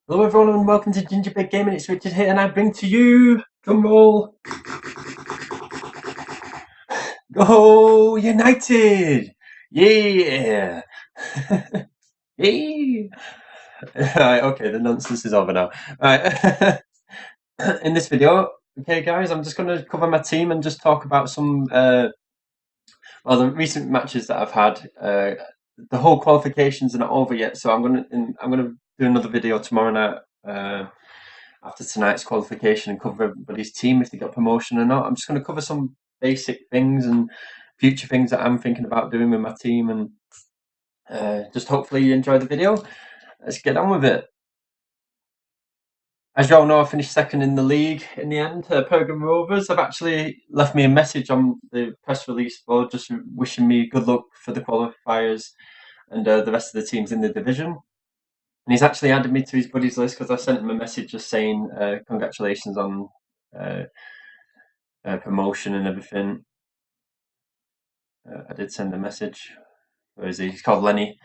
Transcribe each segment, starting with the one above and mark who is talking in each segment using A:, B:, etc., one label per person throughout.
A: Hello everyone and welcome to Gingerbread Gaming. It's Richard here and I bring to you, drumroll, Go United! Yeah! Yeah! Right, okay, the nonsense is over now. Right, in this video, okay guys, I'm just going to cover my team and just talk about some, the recent matches that I've had. The whole qualifications are not over yet, so I'm gonna do another video tomorrow night. After tonight's qualification and cover everybody's team if they got promotion or not. I'm just going to cover some basic things and future things that I'm thinking about doing with my team, and just hopefully you enjoy the video. Let's get on with it. As you all know, I finished second in the league in the end. Peregrine Rovers have actually left me a message on the press release board just wishing me good luck for the qualifiers and the rest of the teams in the division. And he's actually added me to his buddies list because I sent him a message just saying congratulations on uh, promotion and everything. I did send a message. Where is he? He's called Lenny.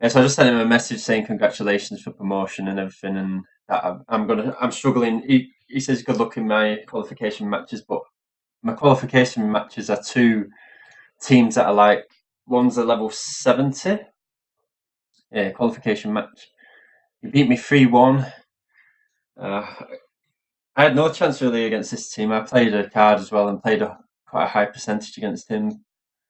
A: Yeah, so I just sent him a message saying congratulations for promotion and everything, and that I'm struggling. He says good luck in my qualification matches, but my qualification matches are two teams that are like one's a level 70. Yeah, qualification match. He beat me 3-1. Uh, I had no chance really against this team. I played a card as well and played quite a high percentage against him.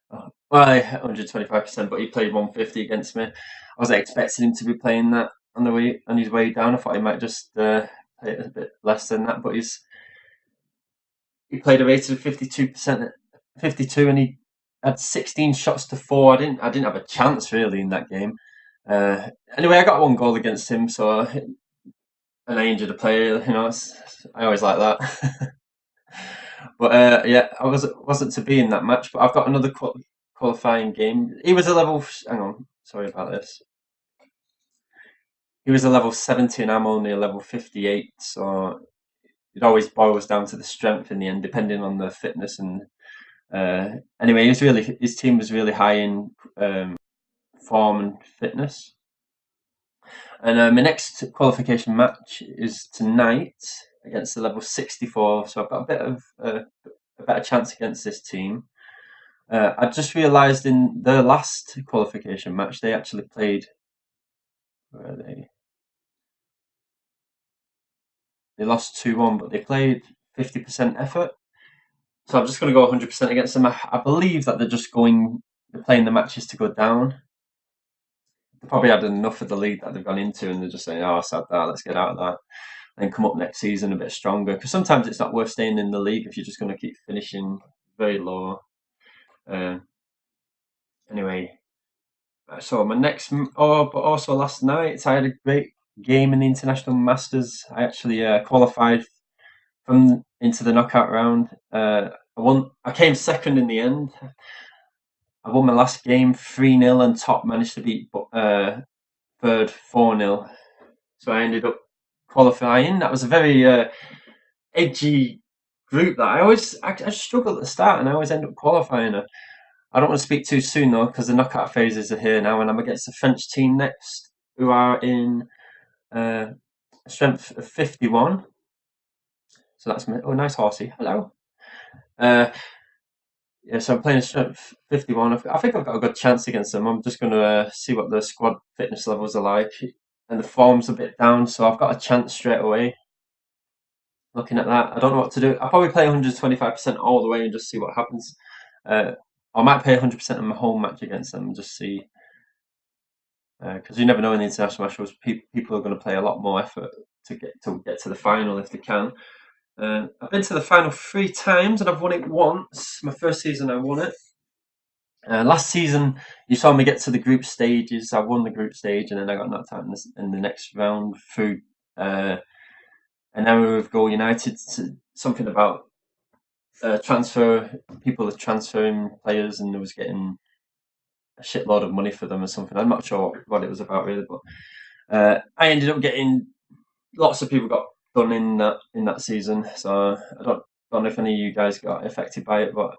A: Well, 125%, but he played 150 against me. I wasn't expecting him to be playing that on his way down. I thought he might just play it a bit less than that, but he played a rated of 52%, 52, and he had 16 shots to 4. I didn't have a chance really in that game. Anyway, I got one goal against him, so and I injured a player. I always like that. But yeah, I wasn't to be in that match. But I've got another qualifying game. He was a level. Hang on, sorry about this. He was a level 70 and I'm only a level 58, so it always boils down to the strength in the end, depending on the fitness. And anyway, his team was really high in form and fitness. And my next qualification match is tonight against the level 64, so I've got a bit of a better chance against this team. I just realised in the last qualification match they actually played. Where are they? They lost 2-1, but they played 50% effort. So I'm just going to go 100% against them. I believe that they're playing the matches to go down. They probably had enough of the league that they've gone into, and they're just saying, "Oh, sad that. Let's get out of that and come up next season a bit stronger." Because sometimes it's not worth staying in the league if you're just going to keep finishing very low. Uh, anyway, so my next, but also last night I had a great game in the International Masters. I actually qualified from into the knockout round. I won. I came second in the end. I won my last game 3-0, and top managed to beat third 4-0. So I ended up qualifying. That was a very edgy group that I struggled at the start, and I always end up qualifying. I don't want to speak too soon though, because the knockout phases are here now, and I'm against the French team next, who are in uh, strength of 51. So that's me. Oh, nice horsey. Hello. Uh, yeah, so I'm playing strength 51. I think I've got a good chance against them. I'm just going to see what the squad fitness levels are like, and the form's a bit down, so I've got a chance straight away. Looking at that, I don't know what to do. I'll probably play 125% all the way and just see what happens. Uh, I might play 100% in my home match against them and just see, because you never know in the international matches, people are going to play a lot more effort to get to the final if they can. I've been to the final 3 times and I've won it once. My first season, I won it. Last season, you saw me get to the group stages. I won the group stage, and then I got knocked out in the next round through. And now we're with Go United. Something about transfer. People are transferring players, and they was getting a shitload of money for them or something. I'm not sure what it was about really, but I ended up getting lots of people got done in that season. So I don't know if any of you guys got affected by it, but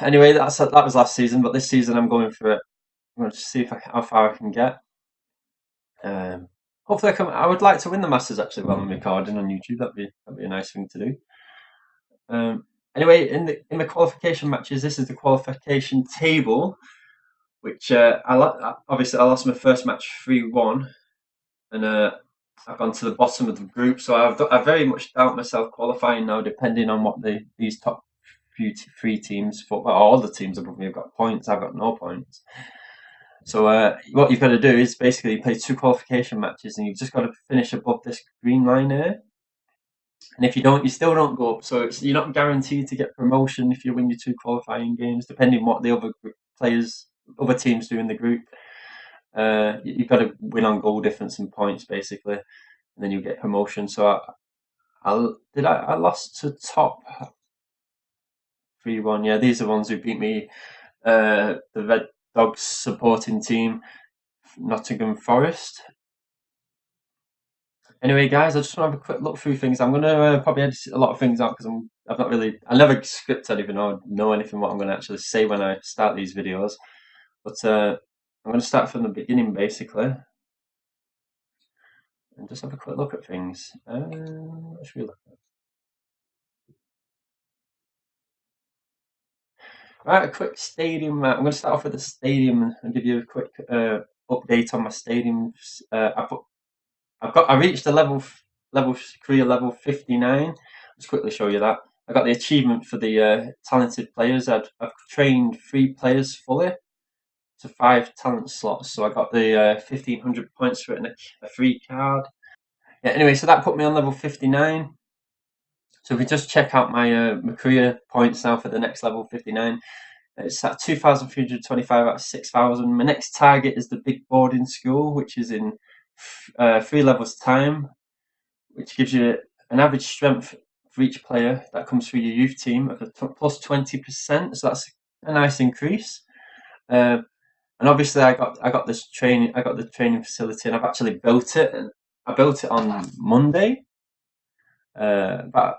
A: anyway, that was last season. But this season I'm going for it. I'm going to see how far I can get. Um, hopefully I would like to win the Masters actually while I'm recording on YouTube. That'd be a nice thing to do. Anyway, in the qualification matches, this is the qualification table, which obviously I lost my first match 3-1, and I've gone to the bottom of the group. So I very much doubt myself qualifying now, depending on what these top three teams, all the teams above me have got points. I've got no points. So what you've got to do is basically play 2 qualification matches, and you've just got to finish above this green line here. And if you don't, you still don't go up. So you're not guaranteed to get promotion if you win your 2 qualifying games, depending what the other teams do in the group. You've got to win on goal difference and points basically, and then you get promotion. So I lost to top 3-1. Yeah, these are the ones who beat me. The Red Dogs supporting team, Nottingham Forest. Anyway, guys, I just want to have a quick look through things. I'm going to probably edit a lot of things out because I never scripted even know anything what I'm going to actually say when I start these videos. But I'm going to start from the beginning basically, and just have a quick look at things. What should we look at? Right, a quick stadium. I'm going to start off with the stadium and give you a quick update on my stadiums. I reached the level career level 59. Let's quickly show you that. I got the achievement for the talented players. I've trained 3 players fully to 5 talent slots, so I got the 1500 points for it and a free card. Yeah. Anyway, so that put me on level 59. So if we just check out my career points now for the next level 59. It's at 2,325 out of 6,000. My next target is the big boarding school, which is in 3 levels time, which gives you an average strength for each player that comes through your youth team of plus 20%. So that's a nice increase. And obviously, I got the training facility, and I've actually built it. And I built it on Monday, about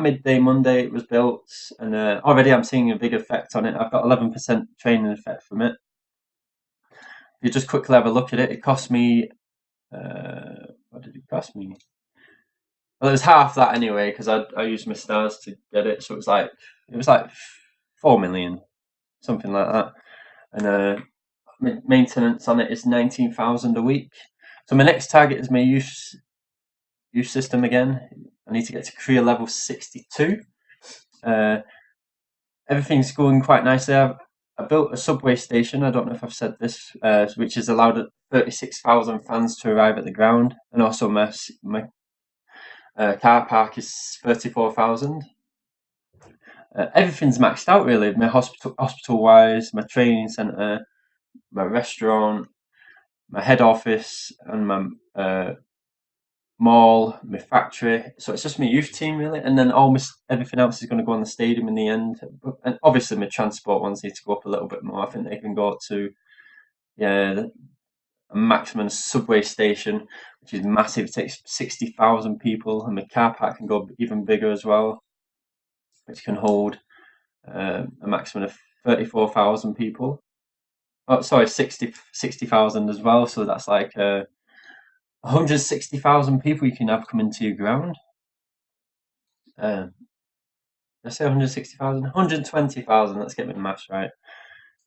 A: midday Monday it was built, and already I'm seeing a big effect on it. I've got 11% training effect from it. If you just quickly have a look at it, it cost me, what did it cost me? Well, it was half that anyway, because I used my stars to get it, so it was like 4 million, something like that. And maintenance on it is 19,000 a week. So my next target is my youth system again. I need to get to career level 62. Everything's going quite nicely. I built a subway station. I don't know if I've said this, which has allowed 36,000 fans to arrive at the ground, and also my car park is 34,000. Everything's maxed out really. My hospital wise, my training centre, my restaurant, my head office, and my mall, my factory. So it's just my youth team really, and then everything else is going to go on the stadium in the end. And obviously my transport ones need to go up a little bit more. I think they can go up to a maximum subway station, which is massive. It takes 60,000 people, and my car park can go even bigger as well, which can hold a maximum of 34,000 people. Oh, sorry, 60,000 as well. So that's like 160,000 people you can have coming to your ground. Let's say 160,000, 120,000. Let's get my maths right.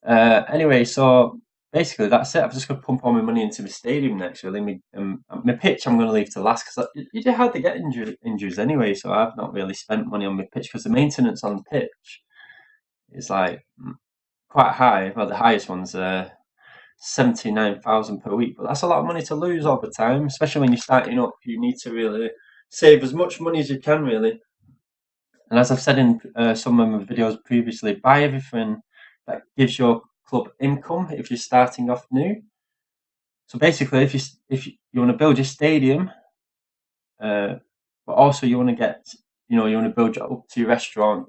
A: Anyway, so basically that's it. I've just got to pump all my money into my stadium next. Really, my pitch I'm going to leave to last because you do hardly get injuries anyway. So I've not really spent money on my pitch because the maintenance on the pitch is like quite high. Well, the highest one's 79,000 per week, but that's a lot of money to lose over time, especially when you're starting up. You need to really save as much money as you can, really. And as I've said in some of my videos previously, buy everything that gives your club income if you're starting off new. So basically, if you want to build your stadium, but also you want to get, you want to build up to your restaurant,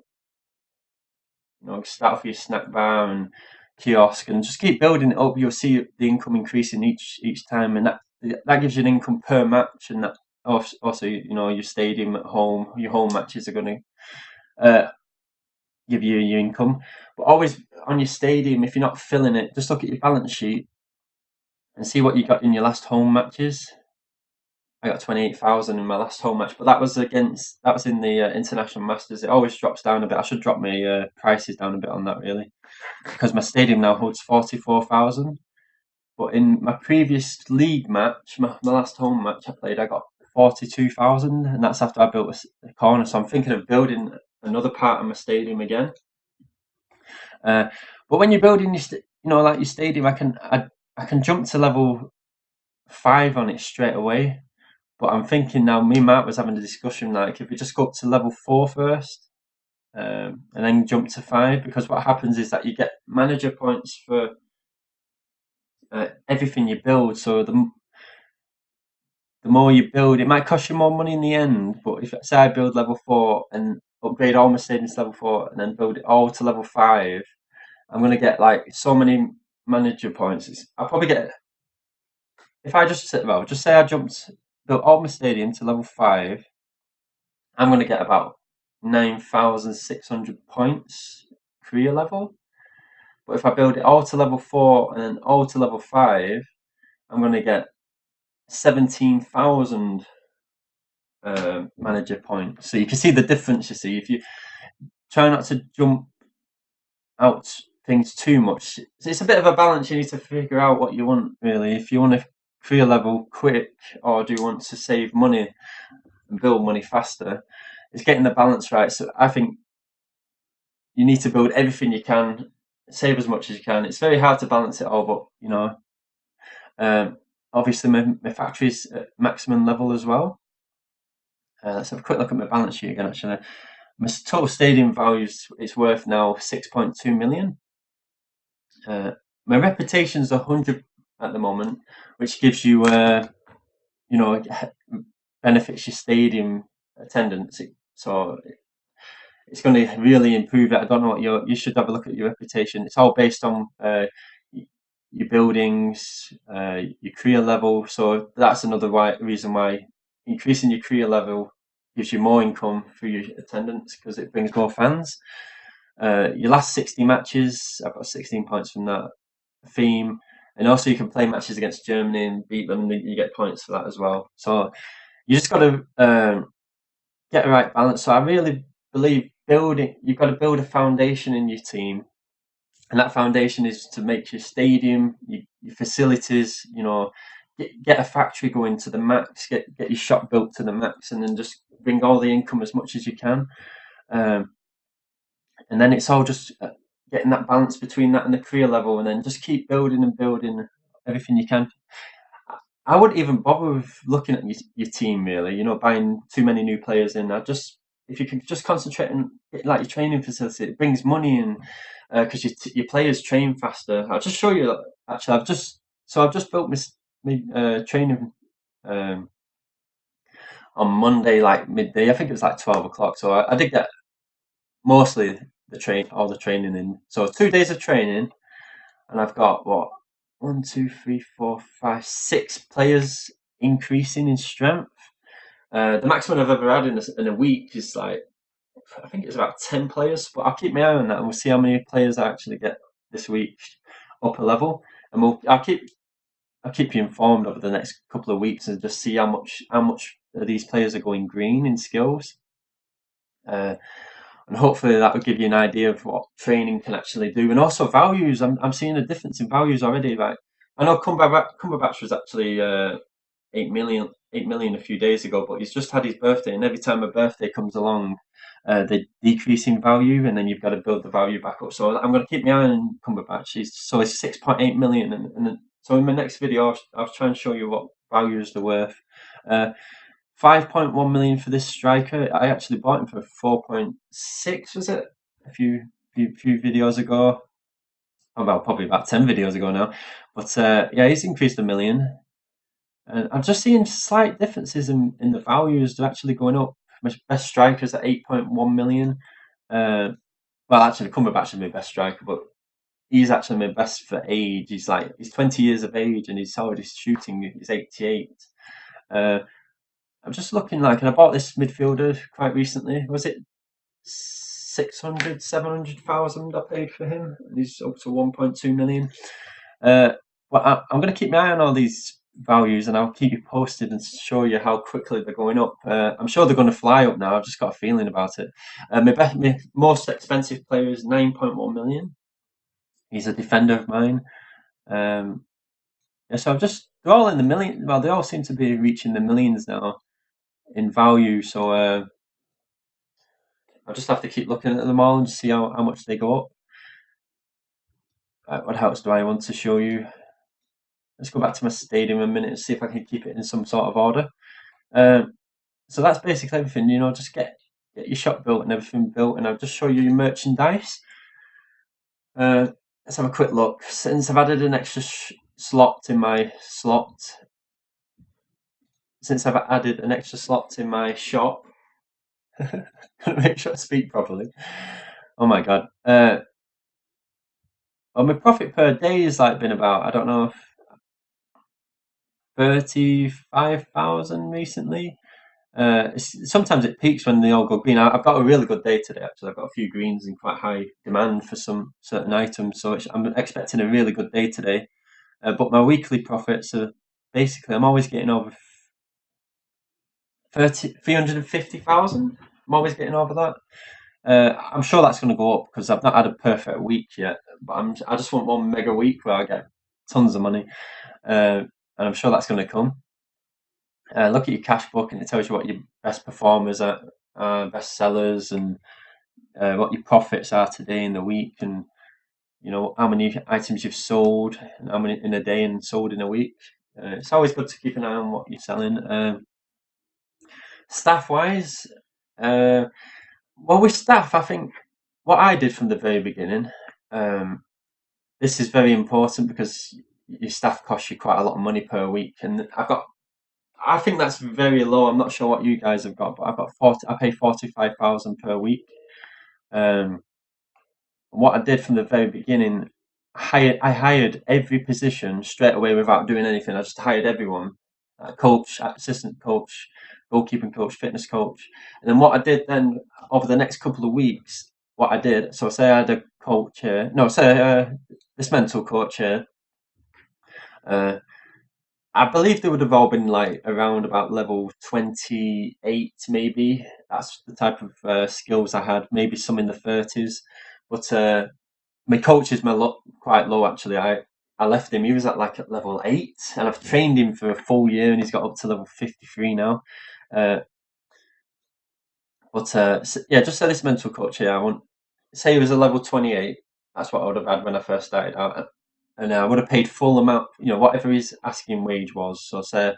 A: start off your snack bar and kiosk, and just keep building it up. You'll see the income increasing each time, and that gives you an income per match, and that also your stadium at home, your home matches are going to give you your income. But always on your stadium, if you're not filling it, just look at your balance sheet and see what you got in your last home matches. I got 28,000 in my last home match, but that was in the International Masters. It always drops down a bit. I should drop my prices down a bit on that, really, because my stadium now holds 44,000. But in my previous league match, my last home match I played, I got 42,000, and that's after I built a corner. So I'm thinking of building another part of my stadium again. But when you're building like your stadium, I can jump to level 5 on it straight away. But I'm thinking now, me and Mark was having a discussion, like if we just go up to level 4 first, and then jump to 5, because what happens is that you get manager points for everything you build. So the more you build, it might cost you more money in the end. But if say I build level 4 and upgrade all my stadiums to level 4 and then build it all to level 5, I'm gonna get like so many manager points. I'll probably get, if I just say I built all my stadium to level 5, I'm gonna get about 9,600 points career level. But if I build it all to level 4 and then all to level 5, I'm gonna get 17,000 manager points. So you can see the difference. You see, if you try not to jump out things too much, it's a bit of a balance. You need to figure out what you want, really. If you want a career level quick, or do you want to save money and build money faster? It's getting the balance right. So I think you need to build everything you can, save as much as you can. It's very hard to balance it all, but obviously my factory's at maximum level as well. Let's have a quick look at my balance sheet again. Actually, my total stadium value is worth now 6.2 million. My reputation's 100 at the moment, which gives you, benefits your stadium attendance. So it's going to really improve it. I don't know what you should have a look at your reputation. It's all based on your buildings, your career level. So that's another reason why increasing your career level gives you more income through your attendance, because it brings more fans. Your last 60 matches, I've got 16 points from that theme. And also you can play matches against Germany and beat them, and you get points for that as well. So you just got to get the right balance. So I really believe you've got to build a foundation in your team. And that foundation is to make your stadium, your facilities, get a factory going to the max, get your shop built to the max, and then just bring all the income as much as you can. And then it's all just getting that balance between that and the career level, and then just keep building and building everything you can. I wouldn't even bother with looking at your team, really, buying too many new players in. If you can just concentrate on like your training facility, it brings money in, because your players train faster. I'll just show you. Actually, I've just built my training on Monday, like midday. I think it was like 12 o'clock. So I did get mostly all the training in. So 2 days of training, and I've got what, 1, 2, 3, 4, 5, 6 players increasing in strength. The maximum I've ever had in a week is like, I think it's about 10 players, but I'll keep my eye on that, and we'll see how many players I actually get this week up a level, and I'll keep you informed over the next couple of weeks and just see how much these players are going green in skills, and hopefully that will give you an idea of what training can actually do, and also values. I'm seeing a difference in values already. Like, I know Cumberbatch was actually 8 million a few days ago, but he's just had his birthday, and every time a birthday comes along, they decrease in value, and then you've got to build the value back up. So I'm going to keep my eye on Cumberbatch. It's 6.8 million, and so in my next video, I'll try and show you what values they're worth. 5.1 million for this striker. I actually bought him for 4.6, was it? A few videos ago. Oh, well, probably about 10 videos ago now. But yeah, he's increased $1 million. And I'm just seeing slight differences in the values. They're actually going up. My best striker's at 8.1 million. Well, actually, Cumberbatch is my best striker, but he's actually my best for age. He's 20 years of age, and he's already shooting. He's 88. I'm just looking, and I bought this midfielder quite recently. Was it 600, 700,000 I paid for him? And he's up to 1.2 million. Well, I'm going to keep my eye on all these values, and I'll keep you posted and show you how quickly they're going up. I'm sure they're going to fly up now. I've just got a feeling about it. My most expensive player is 9.1 million. He's a defender of mine. Yeah, so they're all in the million. Well, they all seem to be reaching the millions now in value. So I'll just have to keep looking at them all and see how much they go up. What else do I want to show you? Let's go back to my stadium a minute and see if I can keep it in some sort of order. So that's basically everything. Just get your shop built and everything built, and I'll just show you your merchandise. Let's have a quick look. Since I've added an extra slot in my slot, since I've added an extra slot in my shop, gotta make sure I speak properly. Oh my god. Well, my profit per day has been about, I don't know, 35,000 recently. Sometimes it peaks when they all go green. I've got a really good day today, actually. I've got a few greens in quite high demand for some certain items, so I'm expecting a really good day today. But my weekly profits are basically, I'm always getting over 350,000. I'm always getting over that. I'm sure that's going to go up because I've not had a perfect week yet, but I just want one mega week where I get tons of money, and I'm sure that's going to come. Look at your cash book, and it tells you what your best performers are, best sellers, and what your profits are today in the week, and how many items you've sold, and how many in a day and sold in a week. It's always good to keep an eye on what you're selling. Staff wise, well, with staff, I think what I did from the very beginning. This is very important because your staff costs you quite a lot of money per week, and I think that's very low. I'm not sure what you guys have got, but I've got 40. I pay 45,000 per week. What I did from the very beginning, I hired every position straight away without doing anything. I just hired everyone: coach, assistant coach, goalkeeping coach, fitness coach. And then what I did then over the next couple of weeks, what I did. So say I had a coach here. No, say this mental coach here. I believe they would have all been around about level 28, maybe. That's the type of skills I had. Maybe some in the 30s, but my coach is quite low actually. I left him. He was at level 8, and I've trained him for a full year, and he's got up to level 53 now. Yeah, just say this mental coach here. Say he was a level 28. That's what I would have had when I first started out, and I would have paid full amount. Whatever his asking wage was. So say,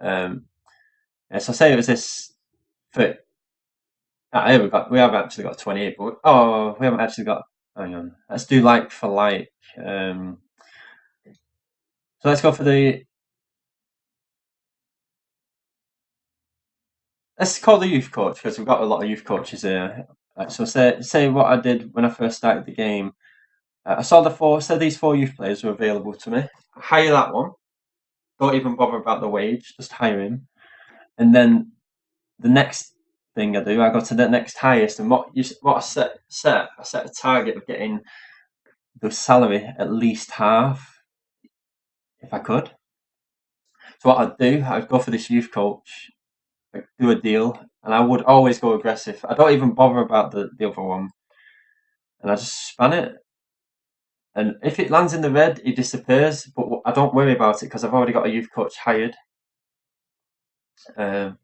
A: say it was this. For here we have actually got 28, but we haven't actually got. Hang on, let's do like for like. So let's go for let's call the youth coach because we've got a lot of youth coaches here. So say what I did when I first started the game. I saw these 4 youth players were available to me. Hire that one. Don't even bother about the wage. Just hire him. And then the next thing I do, I go to the next highest. And what I set a target of getting the salary at least half, if I could. So what I'd do, I'd go for this youth coach, I'd do a deal, and I would always go aggressive. I don't even bother about the other one, and I just span it. And if it lands in the red, it disappears. But I don't worry about it because I've already got a youth coach hired. So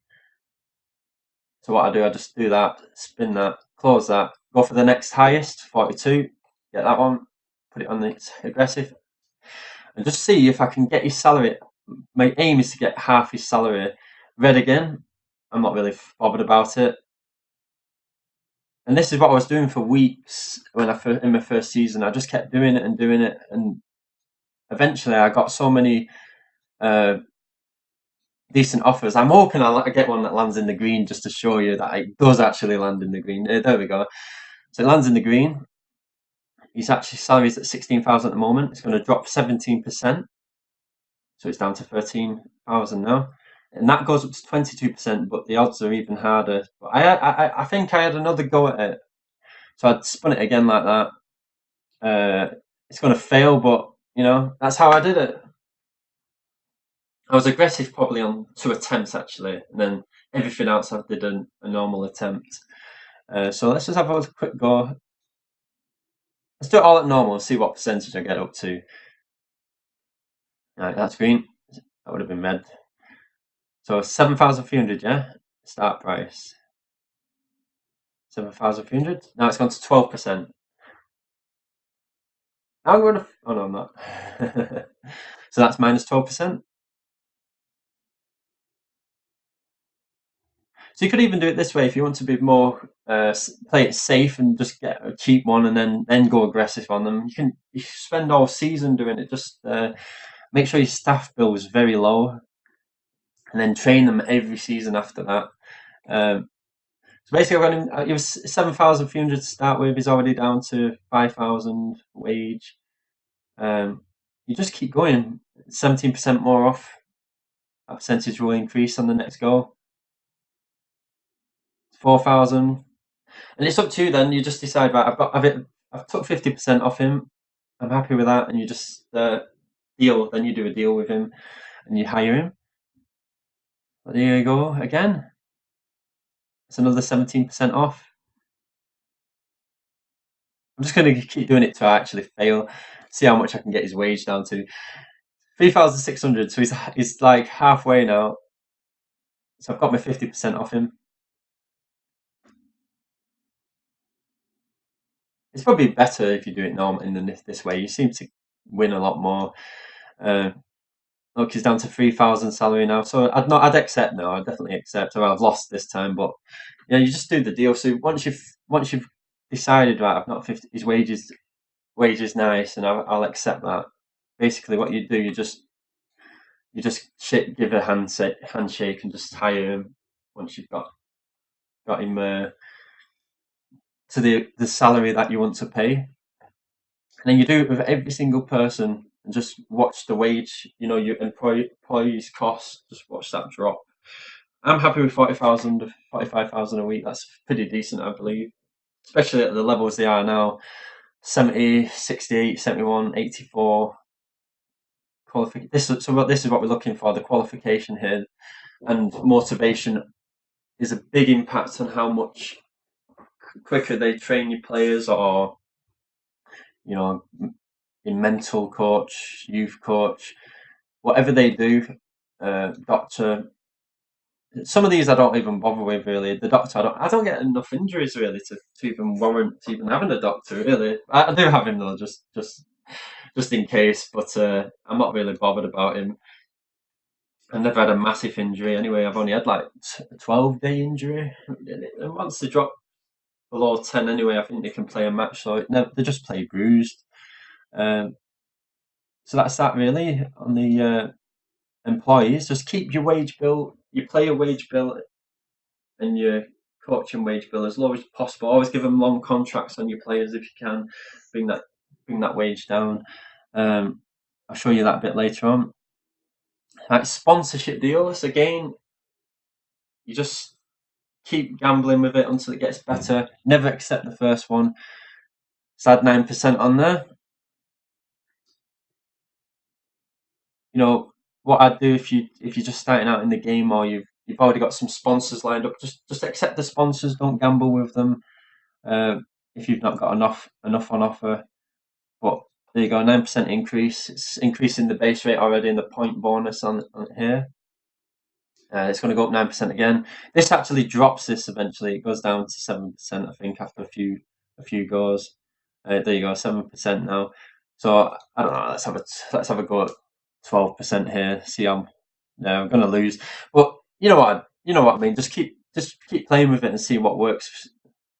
A: what I do, I just do that, spin that, close that, go for the next highest, 42, get that one, put it on the aggressive, and just see if I can get his salary. My aim is to get half his salary. Red again, I'm not really bothered about it. And this is what I was doing for weeks in my first season. I just kept doing it, and eventually I got so many decent offers. I'm hoping I get one that lands in the green just to show you that it does actually land in the green. There we go. So it lands in the green. His actually salary's at 16,000 at the moment. It's going to drop 17%. So it's down to 13,000 now. And that goes up to 22%, but the odds are even harder. But I think I had another go at it. So I'd spun it again like that. It's going to fail, but that's how I did it. I was aggressive probably on 2 attempts actually, and then everything else I did a normal attempt. So let's just have a quick go. Let's do it all at normal and see what percentage I get up to. Right, that's green. That would have been red. So 7,300, yeah? Start price. 7,300. Now it's gone to 12%. Now I'm going to. Oh no, I'm not. So that's minus 12%. So you could even do it this way if you want to be more play it safe and just get a cheap one and then go aggressive on them. You spend all season doing it. Just make sure your staff bill is very low, and then train them every season after that. Um, so basically, I've got him. He was 7,300 to start with. He's already down to 5,000 wage. You just keep going. 17% more off. That percentage will increase on the next go. 4,000. And it's up to you then. You just decide, right, I've took 50% off him. I'm happy with that. And you just deal. Then you do a deal with him and you hire him. But there you go again. It's another 17% off. I'm just going to keep doing it till I actually fail. See how much I can get his wage down to. 3,600. So he's like halfway now. So I've got my 50% off him. It's probably better if you do it normally than this way. You seem to win a lot more. Uh, Look, he's down to 3,000 salary now, so I'd accept now. I'd definitely accept. Well, I've lost this time, but you just do the deal. So once you've decided, right, I've not 50. His wages nice, and I'll accept that. Basically, what you do, you just give a handshake and just hire him once you've got him to the salary that you want to pay, and then you do it with every single person and just watch the wage. Your employees' cost. Just watch that drop. I'm happy with 40,000, 45,000 a week. That's pretty decent, I believe, especially at the levels they are now. 70, 68, 71, 84. This is what we're looking for. The qualification here and motivation is a big impact on how much quicker they train your players, or in mental coach, youth coach, whatever they do, doctor. Some of these I don't even bother with really. The doctor, I don't get enough injuries really to even warrant even having a doctor really. I do have him though, just in case, but I'm not really bothered about him. I've never had a massive injury anyway. I've only had like a 12-day injury, and once they drop below 10 anyway, I think they can play a match. So they just play bruised. Um, so that's that really on the employees. Just keep your wage bill, your player wage bill, and your coaching wage bill as low as possible. Always give them long contracts on your players if you can. Bring that wage down. I'll show you that a bit later on. Like sponsorship deals, again, you just keep gambling with it until it gets better. Never accept the first one. It's add 9% on there. What I'd do if you're just starting out in the game, or you've already got some sponsors lined up, just accept the sponsors. Don't gamble with them if you've not got enough on offer. But there you go, 9% increase. It's increasing the base rate already, and the point bonus on here. It's going to go up 9% again. This actually drops this eventually. It goes down to 7%, I think, after a few goes. There you go, 7% now. So I don't know. Let's have a go at 12% here. See, I'm going to lose, but you know what I mean. Just keep playing with it and see what works.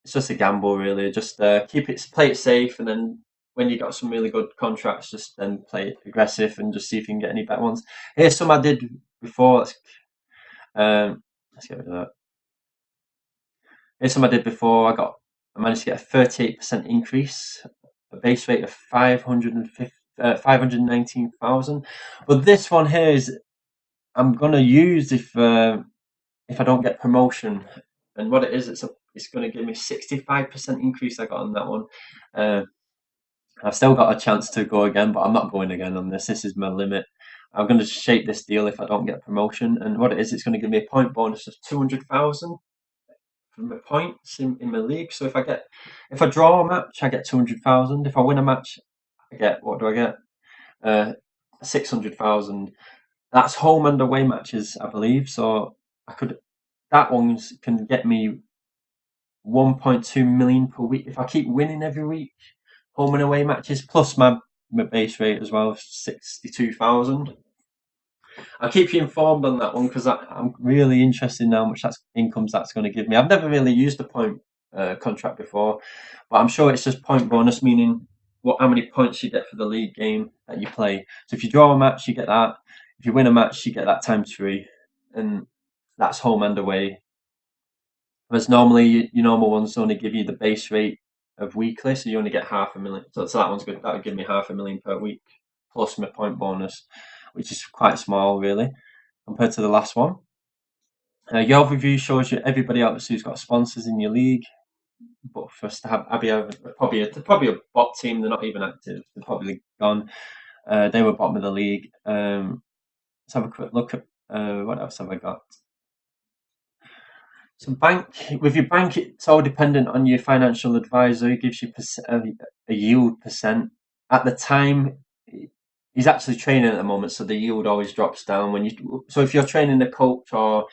A: It's just a gamble, really. Just play it safe, and then when you got some really good contracts, just then play it aggressive and just see if you can get any better ones. Here's some I did before. Let's get rid of that. Here's some I did before. I managed to get a 38% increase, a base rate of 519,000. But this one here is I'm gonna use if I don't get promotion. And what it is, it's gonna give me 65% increase I got on that one. I've still got a chance to go again, but I'm not going again on this. This is my limit. I'm going to shape this deal if I don't get promotion. And what it is, it's going to give me a point bonus of 200,000 for my points in my league. So if I draw a match, I get 200,000. If I win a match, I get, what do I get? 600,000. That's home and away matches, I believe. So that one can get me 1.2 million per week if I keep winning every week, home and away matches, plus my base rate as well, 62,000. I'll keep you informed on that one because I'm really interested in how much incomes that's going to give me. I've never really used a point contract before, but I'm sure it's just point bonus, meaning how many points you get for the league game that you play. So if you draw a match, you get that. If you win a match, you get that times 3, and that's home and away. Whereas normally your normal ones only give you the base rate of weekly, so you only get 500,000. So that one's good. That would give me 500,000 per week plus my point bonus, which is quite small really compared to the last one. Your overview shows you everybody else who's got sponsors in your league. But for us to have Abbey, probably a bot team. They're not even active. They're probably gone. They were bottom of the league. Let's have a quick look at what else have I got. So with your bank, it's all dependent on your financial advisor. He gives you a yield percent. At the time, he's actually training at the moment, so the yield always drops down So if you're training a coach or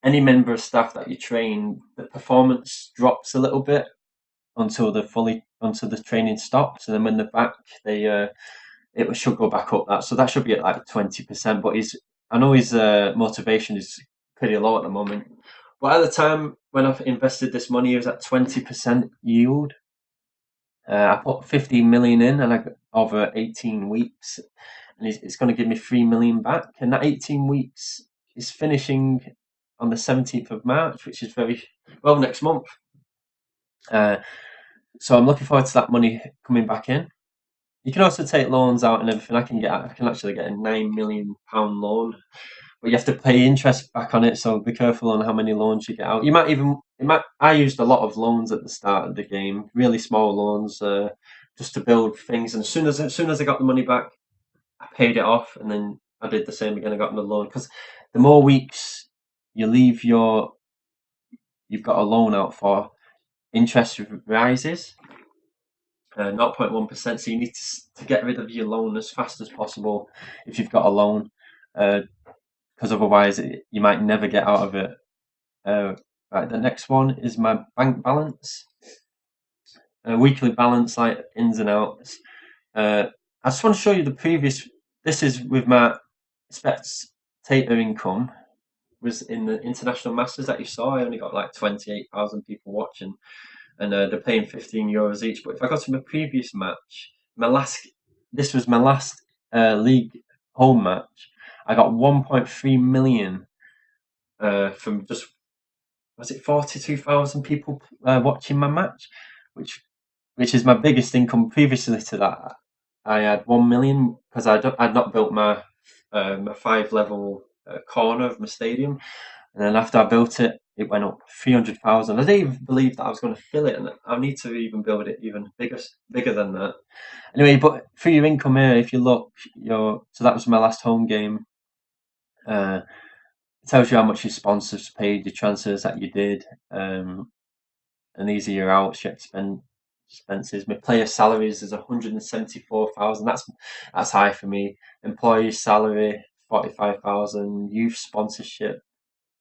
A: any member of staff that you train, the performance drops a little bit until the training stops, and then when they're back, it should go back up. So that should be at like 20%. But I know his motivation is pretty low at the moment. But at the time when I've invested this money, it was at 20% yield. I put 15 million in, and I got over 18 weeks, and it's going to give me 3 million back. And that 18 weeks is finishing on the 17th of March, which is next month. So I'm looking forward to that money coming back in. You can also take loans out and everything. I can actually get a £9 million loan, but you have to pay interest back on it. So be careful on how many loans you get out. I used a lot of loans at the start of the game, really small loans, just to build things. And as soon as I got the money back, I paid it off, and then I did the same again. I got another loan because the more weeks you leave you've got a loan out for, interest rises. 0.1%. So you need to get rid of your loan as fast as possible if you've got a loan, because otherwise you might never get out of it. Right, the next one is my bank balance, weekly balance, like ins and outs. I just want to show you the previous. This is with my spectator income. Was in the international masters that you saw. I only got like 28,000 people watching, and they're paying €15 each. But if I go to my previous match, this was my last league home match. I got 1.3 million from just, was it 42,000 people watching my match, which is my biggest income. Previously to that, I had 1 million because I'd not built my 5-level corner of my stadium. And then after I built it, it went up 300,000. I didn't even believe that I was going to fill it, and I need to even build it even bigger than that. Anyway, but for your income here, if you look, so that was my last home game. It tells you how much your sponsors paid, your transfers that you did, and these are your outs, your expenses. My player salaries is 174,000. That's high for me. Employee salary 45,000. Youth sponsorship,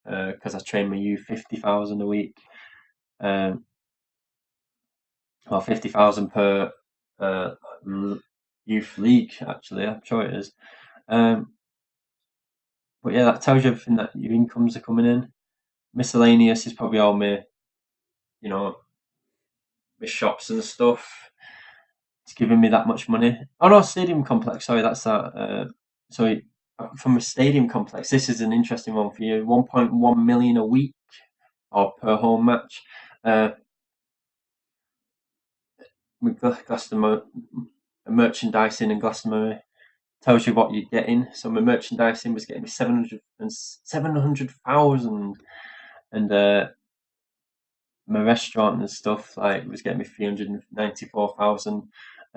A: because I train my youth, 50,000 a week. Well, 50,000 per youth league. Actually, I'm sure it is. But yeah, that tells you everything that your incomes are coming in. Miscellaneous is probably all my shops and stuff. It's giving me that much money. Oh no, stadium complex. Sorry, that's that. So from a stadium complex, this is an interesting one for you. 1.1 million a week or per home match. With Glastonbury, merchandising in Glastonbury tells you what you're getting. So my merchandising was getting me 700,000, and my restaurant and stuff was getting me 394,000.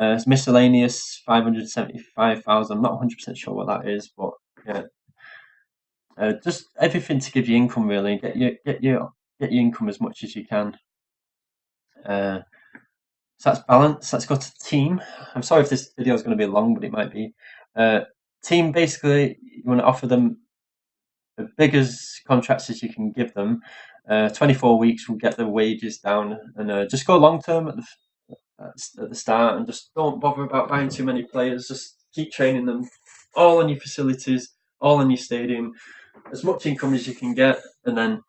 A: It's miscellaneous 575,000. I'm not 100% sure what that is, but yeah, just everything to give you income really. Get your income as much as you can. Uh, so that's balance. Let's go to team. I'm sorry if this video is going to be long, but it might be. Team, basically, you want to offer them the biggest contracts as you can give them. 24 weeks will get their wages down, and just go long term at the start, and just don't bother about buying too many players. Just keep training them, all in your facilities, all in your stadium, as much income as you can get, and then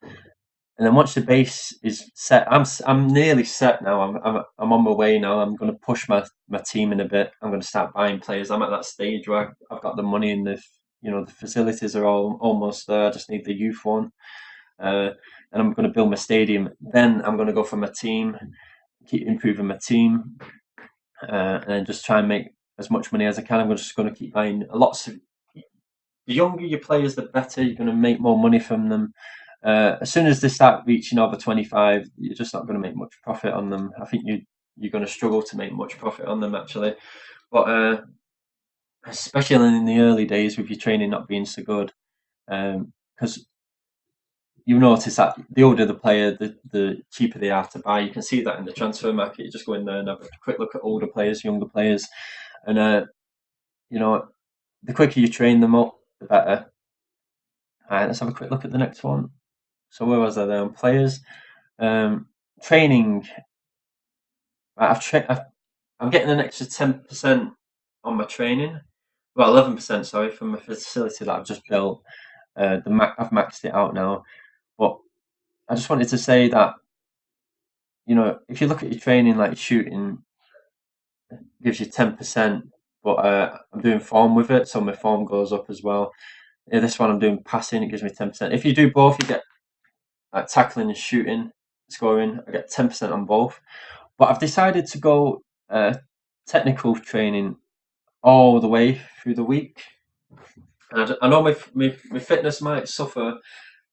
A: once the base is set, I'm nearly set now. I'm on my way now. I'm going to push my team in a bit. I'm going to start buying players. I'm at that stage where I've got the money and the facilities are all almost there. I just need the youth one, and I'm going to build my stadium. Then I'm going to go for my team, keep improving my team, and then just try and make as much money as I can. I'm just going to keep buying lots of. The younger your players, the better. You're going to make more money from them. As soon as they start reaching over 25, you're just not going to make much profit on them. I think you're going to struggle to make much profit on them actually. But especially in the early days with your training not being so good, because you notice that the older the player, the cheaper they are to buy. You can see that in the transfer market. You just go in there and have a quick look at older players, younger players, and you know the quicker you train them up, the better. All right, let's have a quick look at the next one. So where was I there on players? Training. I'm getting an extra 10% on my training. Well, 11%, sorry, from my facility that I've just built. I've maxed it out now. But I just wanted to say that, if you look at your training, like shooting, gives you 10%, but I'm doing form with it, so my form goes up as well. This one I'm doing passing, it gives me 10%. If you do both, you get like tackling and shooting, scoring. I get 10% on both. But I've decided to go technical training all the way through the week. And I know my fitness might suffer,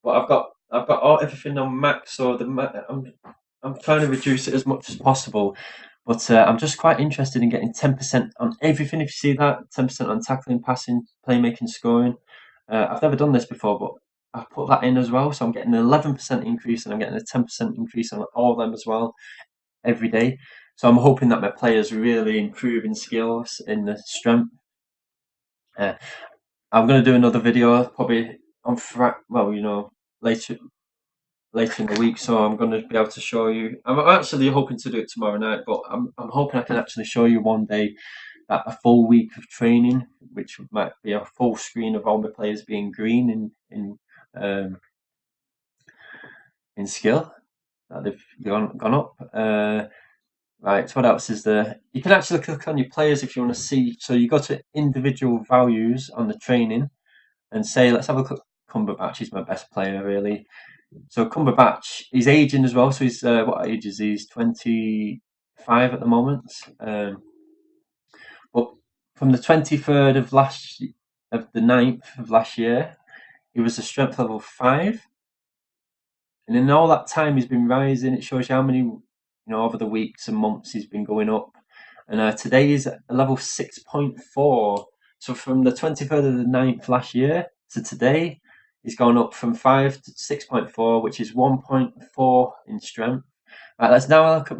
A: but I've got everything on max, so I'm trying to reduce it as much as possible. But I'm just quite interested in getting 10% on everything. If you see that, 10% on tackling, passing, playmaking, scoring. I've never done this before, but I put that in as well. So I'm getting an 11% increase, and I'm getting a 10% increase on all of them as well every day. So I'm hoping that my players really improve in skills, in the strength. Uh, I'm going to do another video probably on later in the week, so I'm going to be able to show you. I'm actually hoping to do it tomorrow night, but I'm hoping I can actually show you one day that a full week of training, which might be a full screen of all my players being green in skill, that they've gone up. Right, so what else is there? You can actually click on your players if you want to see. So you go to individual values on the training and say, let's have a look at Cumberbatch. He's my best player, really. So Cumberbatch, he's aging as well. So he's what age is he? He's 25 at the moment. But from the 23rd of the 9th of last year, he was a strength level 5. And in all that time, he's been rising. It shows you how many, over the weeks and months he's been going up. And today he's at a level 6.4. So from the 23rd of the 9th last year to today, he's gone up from 5 to 6.4, which is 1.4 in strength. Right, let's now look at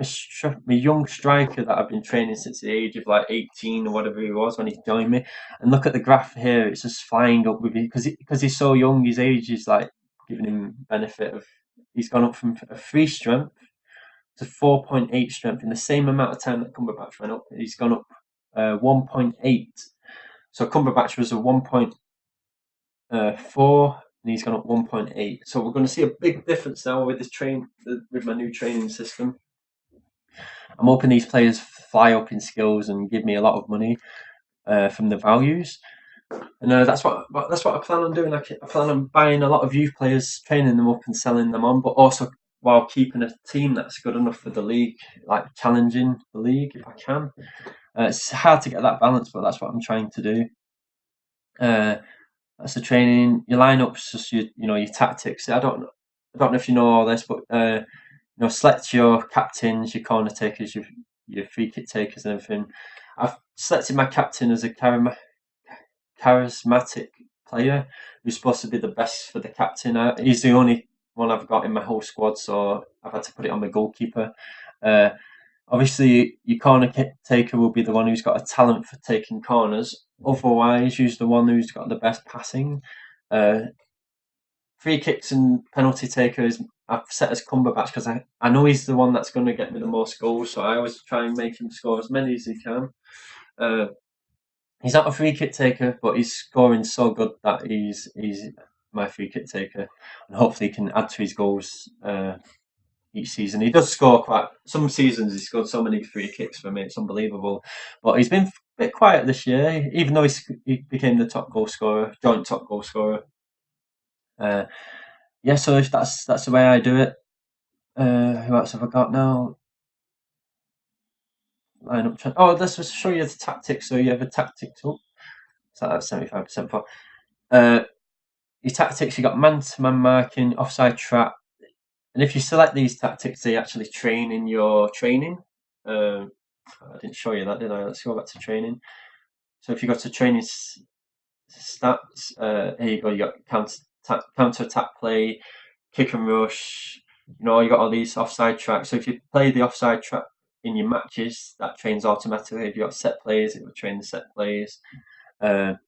A: my young striker that I've been training since the age of like 18 or whatever he was when he joined me. And look at the graph here; it's just flying up with it because he's so young. His age is like giving him benefit of. He's gone up from a 3 strength to 4.8 strength in the same amount of time that Cumberbatch went up. He's gone up 1.8. So Cumberbatch was a 1.4, and he's gone up 1.8. So we're going to see a big difference now with with my new training system. I'm hoping these players fly up in skills and give me a lot of money from the values. And that's what I plan on doing. I plan on buying a lot of youth players, training them up and selling them on, but also while keeping a team that's good enough for the league, like challenging the league if I can. It's hard to get that balance, but that's what I'm trying to do. That's the training. Your lineups, just your tactics. I don't know if you know all this, but select your captains, your corner takers, your free kick takers, and everything. I've selected my captain as a charismatic player who's supposed to be the best for the captain. He's the only one I've got in my whole squad, so I've had to put it on my goalkeeper. Uh, Obviously, your corner taker will be the one who's got a talent for taking corners. Otherwise, use the one who's got the best passing. Uh, Free kicks and penalty taker is I've set as Cumberbatch because I know he's the one that's going to get me the most goals, so I always try and make him score as many as he can. Uh, he's not a free kick taker, but he's scoring so good that he's my free kick taker, and hopefully he can add to his goals each season. He does score quite. Some seasons he scored so many free kicks for me, it's unbelievable. But he's been a bit quiet this year, even though he became the top goal scorer, joint top goal scorer. Uh, yeah, so if that's the way I do it. Who else have I got now? Lineup. Oh, let's just show you the tactics. So you have a tactics up. So that's 75% for. Your tactics, you got man-to-man marking, offside trap, and if you select these tactics, they actually train in your training. I didn't show you that, did I? Let's go back to training. So if you go to training stats, here you go. You got counter attack play, kick and rush. You know, you got all these offside tracks. So if you play the offside track in your matches, that trains automatically. If you got set plays, it will train the set plays. And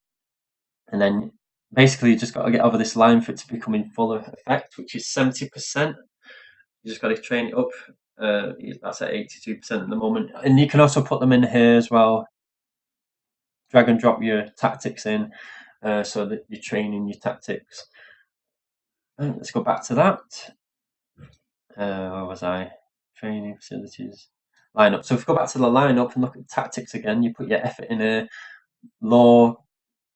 A: then basically you just got to get over this line for it to become in full effect, which is 70%. You just got to train it up. That's at 82% at the moment. And you can also put them in here as well. Drag and drop your tactics in so that you're training your tactics. Let's go back to that. Where was I? Training facilities. Lineup. So if we go back to the lineup and look at tactics again, you put your effort in here. Low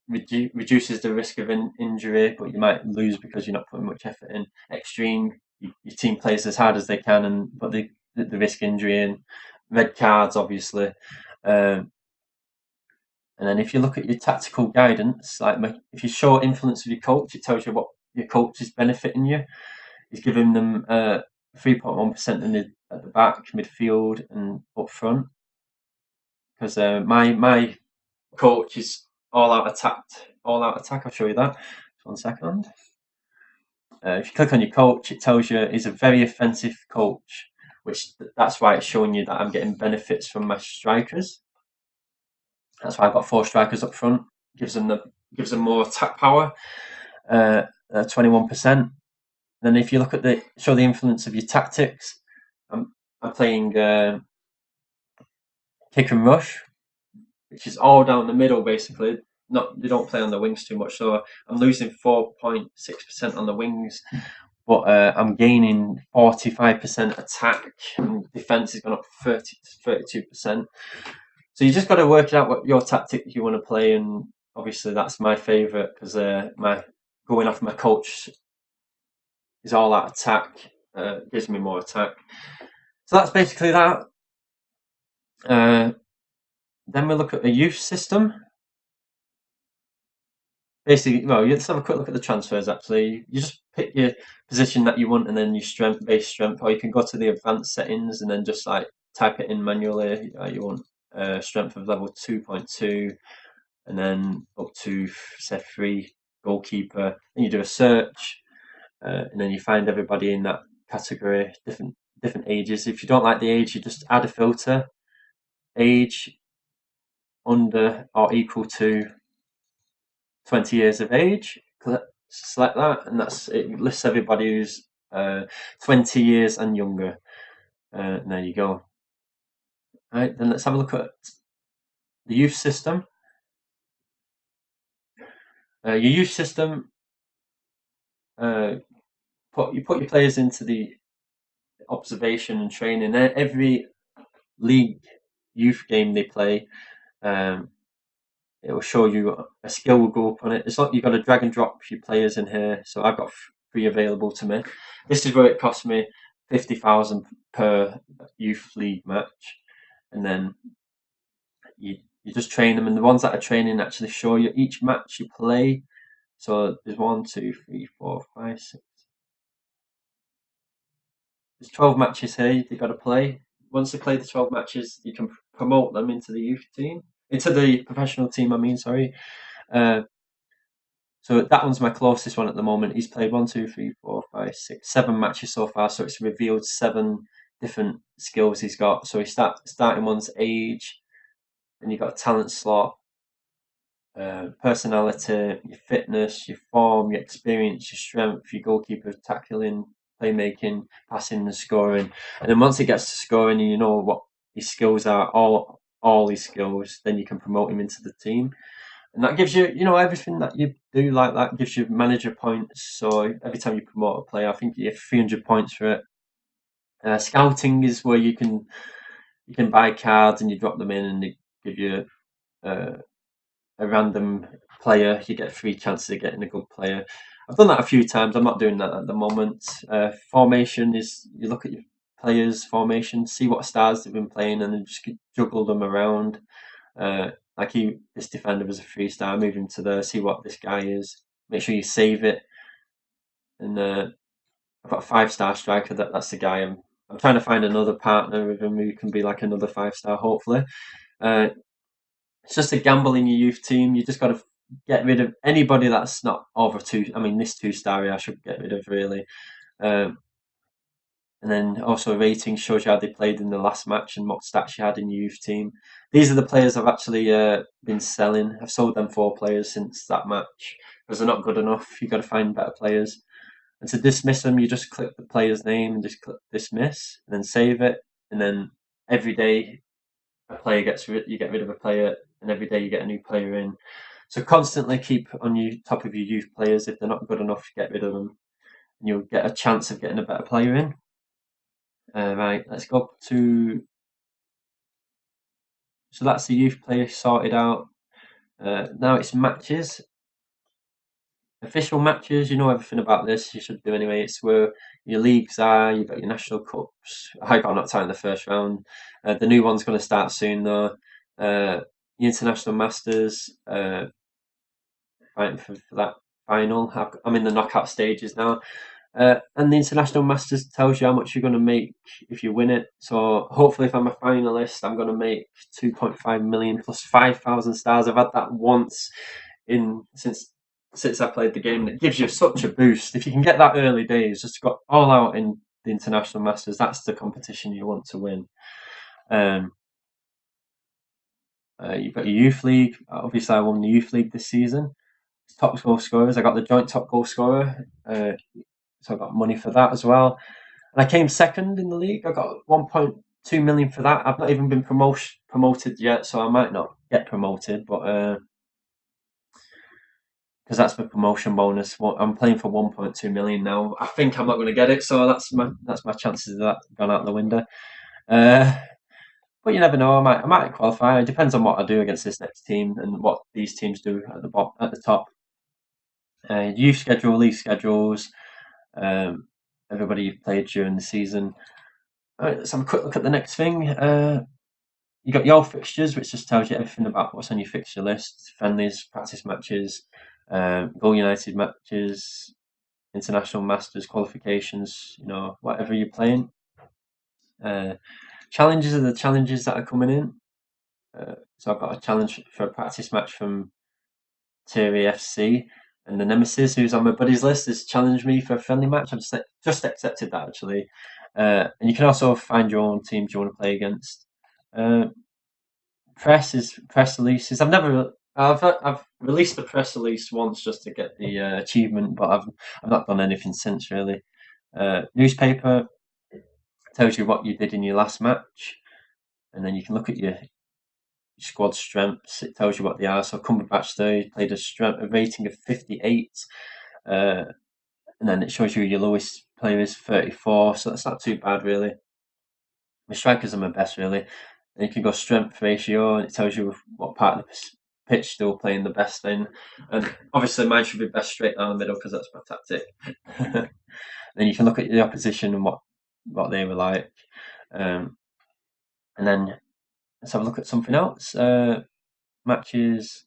A: reduces the risk of injury, but you might lose because you're not putting much effort in. Extreme, your team plays as hard as they can, but the risk injury in. Red cards, obviously. And then if you look at your tactical guidance, like if you show influence of your coach, it tells you what your coach is benefiting you. He's giving them 3.1% at the back, midfield, and up front. Because my coach is all out attack. I'll show you that. Just 1 second. If you click on your coach, it tells you he's a very offensive coach, that's why it's showing you that I'm getting benefits from my strikers. That's why I've got 4 strikers up front. Gives them more attack power. 21%. Then if you look at show the influence of your tactics, I'm playing kick and rush, which is all down the middle basically. They don't play on the wings too much, so I'm losing 4.6% on the wings, but I'm gaining 45% attack, and defense has gone up 32%. So you just got to work out what your tactic you want to play, and obviously that's my favourite because my going off my coach is all out attack, gives me more attack. So that's basically that. Then we look at the youth system. Basically, well, let's have a quick look at the transfers. Actually, you just pick your position that you want, and then your base strength, or you can go to the advanced settings and then just like type it in manually. You want strength of level 2.2, and then up to say 3 goalkeeper. Then you do a search, and then you find everybody in that category, different ages. If you don't like the age, you just add a filter, age under or equal to 20 years of age. Select that, and it lists everybody who's 20 years and younger. And there you go. All right, then let's have a look at the youth system. Your youth system, you put your players into the observation and training. Every league youth game they play, it will show you a skill will go up on it. It's like you've got to drag and drop your players in here. So I've got 3 available to me. This is where it costs me 50,000 per youth league match, and then you just train them. And the ones that are training actually show you each match you play. So there's 1, 2, 3, 4, 5, 6. There's 12 matches here you've got to play. once they play the 12 matches, you can promote them into the youth team, into the professional team. I mean, sorry. Uh, so that one's my closest one at the moment. He's played 7 matches so far. So it's revealed 7 different skills he's got. So starting one's age, then you've got a talent slot, personality, your fitness, your form, your experience, your strength, your goalkeeper tackling, playmaking, passing, and scoring. And then once it gets to scoring, and you know what his skills are, all his skills, then you can promote him into the team. And that gives you, everything that you do like that gives you manager points. So every time you promote a player, I think you get 300 points for it. Scouting is where you can buy cards and you drop them in, and they give you uh, a random player. You get 3 chances of getting a good player. I've done that a few times. I'm not doing that at the moment. Formation is you look at your players' formation, see what stars they've been playing, and then just juggle them around. Like this defender was a 3-star, move him to there, see what this guy is. Make sure you save it. And I've got a 5-star striker. That's the guy. I'm trying to find another partner with him who can be like another 5-star, hopefully. Uh, it's just a gamble in your youth team. You just got to get rid of anybody that's not over 2. I mean, this 2-star I should get rid of really. Um, and then also rating shows you how they played in the last match and what stats you had in your youth team. These are the players I've actually been selling. I've sold them 4 players since that match because they're not good enough. You've got to find better players. And to dismiss them, you just click the player's name and just click dismiss, and then save it. And then every day you get rid of a player, and every day you get a new player in. So constantly keep on your top of your youth players. If they're not good enough, get rid of them, and you'll get a chance of getting a better player in. Right, let's go up to. So that's the youth player sorted out. Now it's matches. Official matches, you know everything about this. You should do anyway. It's where your leagues are. You've got your national cups. I got knocked out in the first round. The new one's going to start soon though. The international masters. Fighting for that final. I'm in the knockout stages now. And the International Masters tells you how much you're going to make if you win it. So hopefully, if I'm a finalist, I'm going to make 2.5 million plus 5,000 stars. I've had that once since I played the game. And it gives you such a boost if you can get that early days. Just got all out in the International Masters. That's the competition you want to win. You've got your youth league. Obviously, I won the youth league this season. Top goal scorers. I got the joint top goal scorer. So I got money for that as well. And I came second in the league. I got 1.2 million for that. I've not even been promoted yet, so I might not get promoted, but because that's my promotion bonus. I'm playing for 1.2 million now. I think I'm not going to get it, so that's my chances of that gone out the window. But you never know. I might qualify. It depends on what I do against this next team and what these teams do at the top. Youth schedule, league schedules. Everybody played during the season. Let's have a quick look at the next thing. You got your fixtures, which just tells you everything about what's on your fixture list: friendlies, practice matches, Goal United matches, international masters qualifications. Whatever you're playing. Challenges are the challenges that are coming in. So I've got a challenge for a practice match from Thierry FC. And the Nemesis, who's on my buddies list, has challenged me for a friendly match. I've just accepted that actually. And you can also find your own teams you want to play against. Press releases. I've released the press release once just to get the achievement, but I've not done anything since really. Newspaper tells you what you did in your last match, and then you can look at your squad strengths. It tells you what they are. So Cumberbatch there played a rating of 58, and then it shows you your lowest player is 34. So that's not too bad really. My strikers are my best really. And you can go strength ratio, and it tells you what part of the pitch they're playing the best in. And obviously mine should be best straight down the middle because that's my tactic. Then you can look at the opposition and what they were like. And then let's have a look at something else. Matches.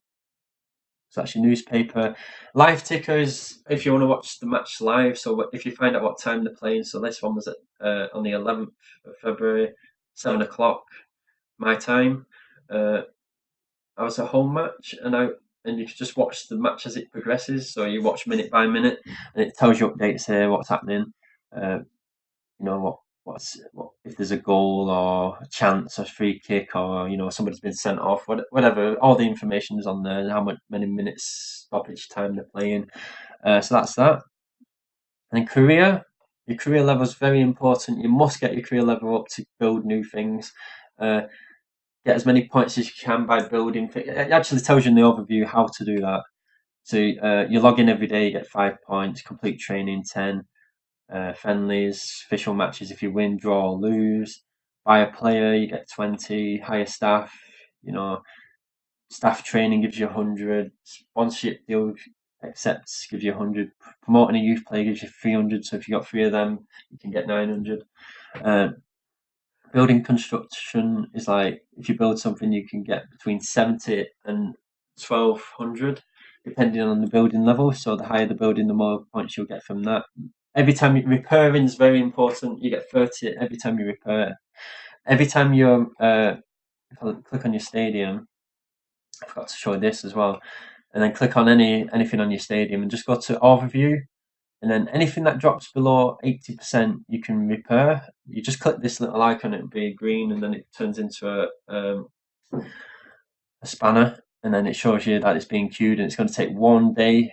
A: So that's your newspaper. Live tickers, if you want to watch the match live. So if you find out what time they're playing. So this one was on the 11th of February. 7 o'clock my time. I was a home match, and you could just watch the match as it progresses. So you watch minute by minute, and it tells you updates here, what's happening. Uh, you know what if there's a goal or a chance, a free kick, or somebody's been sent off. Whatever, all the information is on there. Many minutes stoppage time they're playing. So that's that. And your career level is very important. You must get your career level up to build new things. Uh, get as many points as you can by building. It actually tells you in the overview how to do that. So you log in every day, you get 5 points. Complete training 10. Friendlies, official matches. If you win, draw, or lose. Buy a player, you get 20. Hire staff. Staff training gives you 100. Sponsorship deal accepts gives you 100. Promoting a youth player gives you 300. So if you got 3 of them, you can get 900. Building construction is like if you build something, you can get between 70 and 1200, depending on the building level. So the higher the building, the more points you'll get from that. Every time repairing is very important. You get 30 every time you repair. Every time you if I click on your stadium, I forgot to show this as well, and then click on anything on your stadium and just go to overview. And then anything that drops below 80%, you can repair. You just click this little icon, it'll be green, and then it turns into a spanner, and then it shows you that it's being queued, and it's going to take 1 day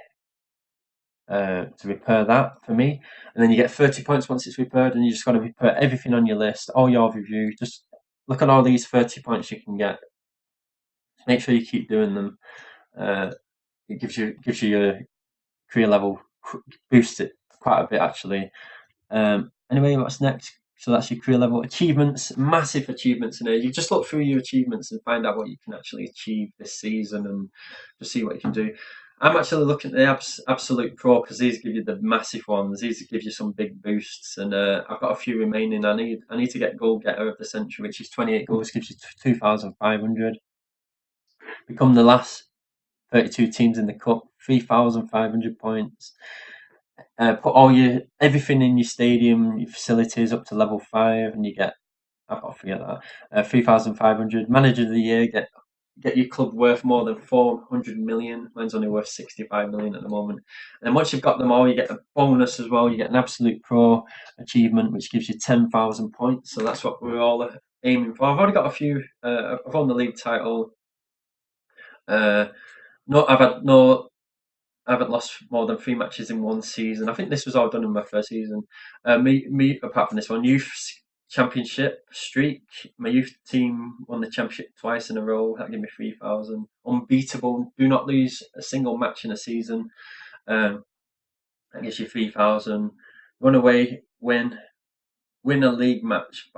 A: to repair that for me. And then you get 30 points once it's repaired, and you just got to repair everything on your list, all your review. Just look at all these 30 points you can get. Make sure you keep doing them. It gives you your career level, boosts it quite a bit actually. Anyway, what's next? So that's your career level achievements, massive achievements in here. You just look through your achievements and find out what you can actually achieve this season and just see what you can do. I'm actually looking at the Absolute Pro because these give you the massive ones. These give you some big boosts, and I've got a few remaining. I need to get Goal Getter of the Century, which is 28 goals, gives you 2,500. Become the last 32 teams in the cup, 3,500 points. Put everything in your stadium, your facilities up to level 5, and you get. I've got to forget that. 3,500. Manager of the year, get your club worth more than 400 million. Mine's only worth 65 million at the moment. And then once you've got them all, you get a bonus as well. You get an Absolute Pro achievement, which gives you 10,000 points. So that's what we're all aiming for. I've already got a few. I've won the league title. I haven't lost more than 3 matches in one season. I think this was all done in my first season. Me apart from this one, youth championship streak. My youth team won the championship twice in a row. That gave me 3,000. Unbeatable. Do not lose a single match in a season. That gives you 3,000. Run away win. Win a league match